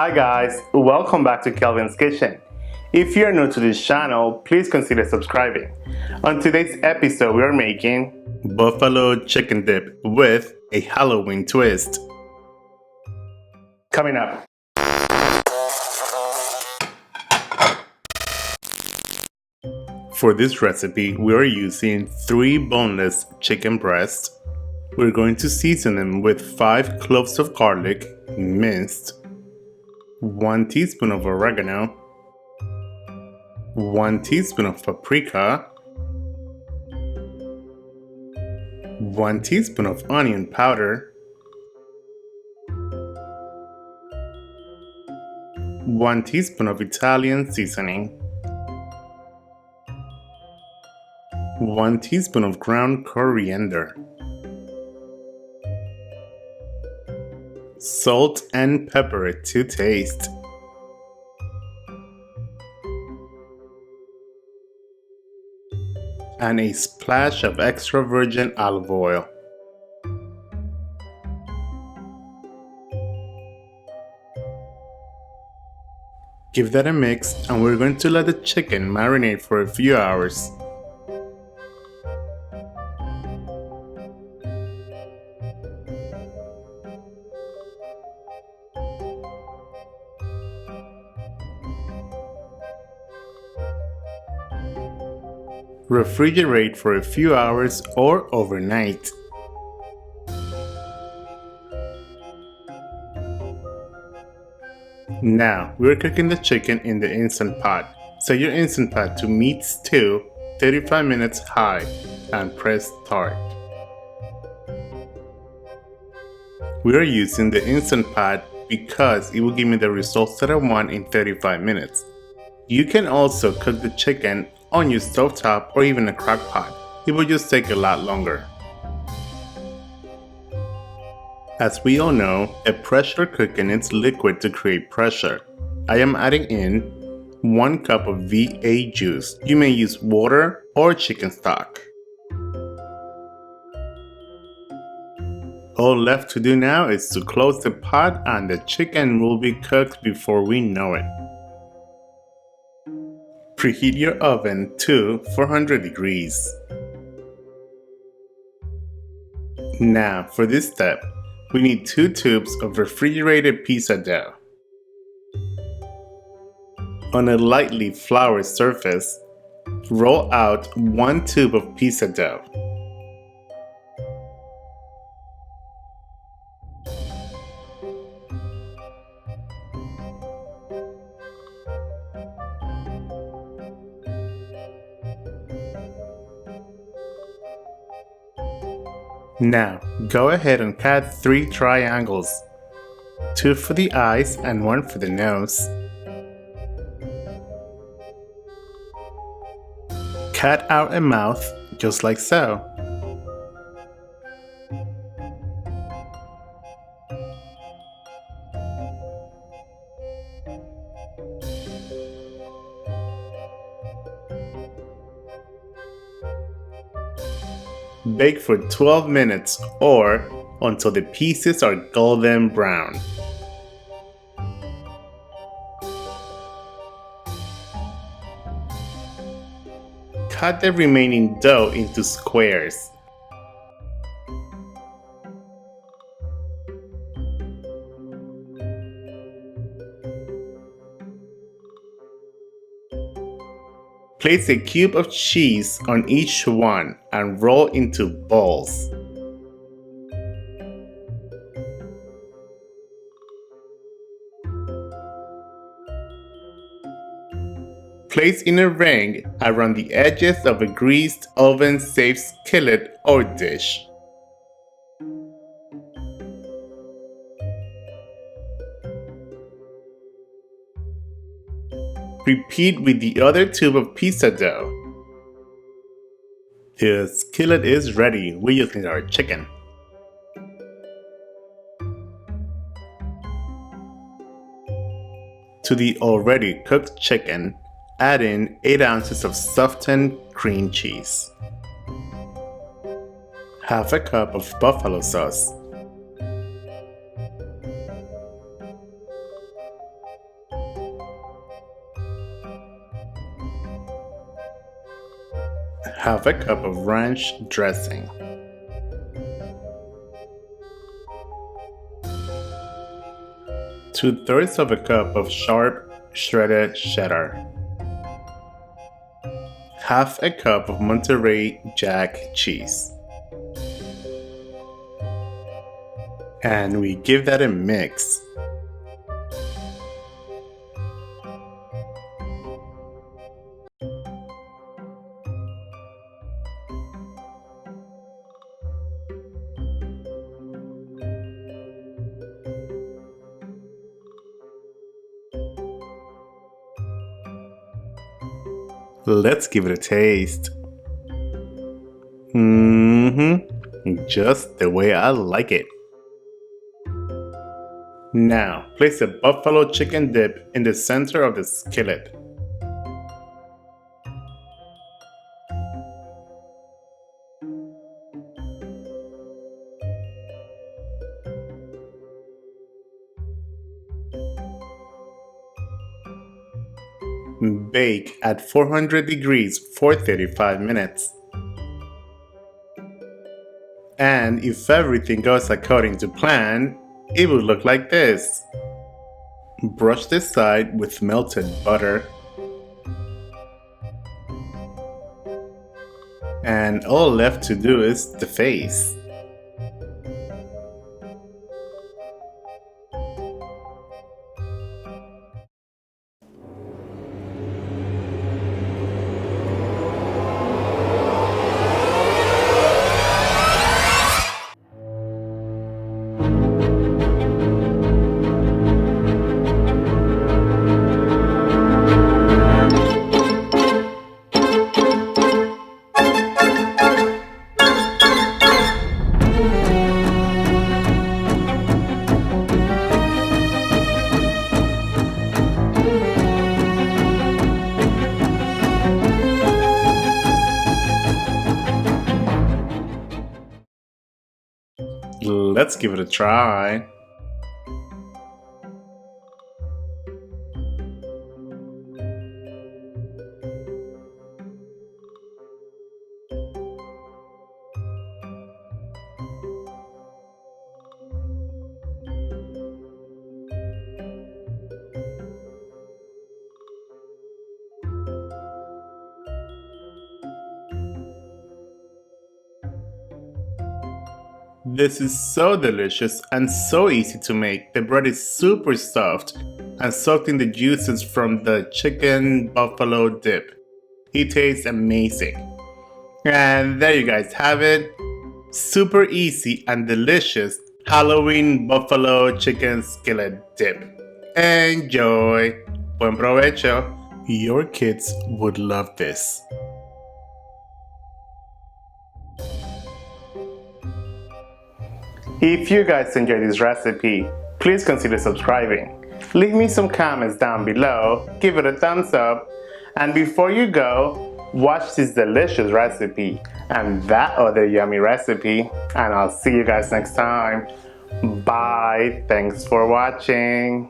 Hi guys, welcome back to Kelvin's Kitchen. If you're new to this channel, please consider subscribing. On today's episode, we are making buffalo chicken dip with a Halloween twist. Coming up. For this recipe, we are using 3 boneless chicken breasts. We're going to season them with 5 cloves of garlic, minced, 1 teaspoon of oregano, 1 teaspoon of paprika, 1 teaspoon of onion powder, 1 teaspoon of Italian seasoning, 1 teaspoon of ground coriander, salt and pepper to taste. And a splash of extra virgin olive oil. Give that a mix, and we're going to let the chicken marinate for a few hours. Refrigerate for a few hours or overnight. Now, we're cooking the chicken in the Instant Pot. Set your Instant Pot to meat stew 35 minutes high and press start. We are using the Instant Pot because it will give me the results that I want in 35 minutes. You can also cook the chicken on your stovetop or even a crock pot. It will just take a lot longer. As we all know, a pressure cooker needs liquid to create pressure. I am adding in 1 cup of V8 juice. You may use water or chicken stock. All left to do now is to close the pot and the chicken will be cooked before we know it. Preheat your oven to 400 degrees. Now, for this step, we need 2 tubes of refrigerated pizza dough. On a lightly floured surface, roll out 1 tube of pizza dough. Now, go ahead and cut 3 triangles, 2 for the eyes and 1 for the nose. Cut out a mouth, just like so. Bake for 12 minutes or until the pieces are golden brown. Cut the remaining dough into squares. Place a cube of cheese on each one and roll into balls. Place in a ring around the edges of a greased oven-safe skillet or dish. Repeat with the other tube of pizza dough. The skillet is ready. We just need our chicken. To the already cooked chicken, add in 8 ounces of softened cream cheese, half a cup of buffalo sauce, Half a cup of ranch dressing. Two-thirds of a cup of sharp shredded cheddar. Half a cup of Monterey Jack cheese. And we give that a mix. Let's give it a taste. Just the way I like it. Now, place a buffalo chicken dip in the center of the skillet. Bake at 400 degrees for 35 minutes. And if everything goes according to plan, it will look like this. Brush the side with melted butter. And all left to do is the face. Let's give it a try. This is so delicious and so easy to make. The bread is super soft and soaked in the juices from the chicken buffalo dip. It tastes amazing. And there you guys have it. Super easy and delicious Halloween buffalo chicken skillet dip. Enjoy! Buen provecho! Your kids would love this. If you guys enjoyed this recipe, please consider subscribing. Leave me some comments down below, give it a thumbs up, and before you go, watch this delicious recipe and that other yummy recipe, and I'll see you guys next time. Bye, thanks for watching.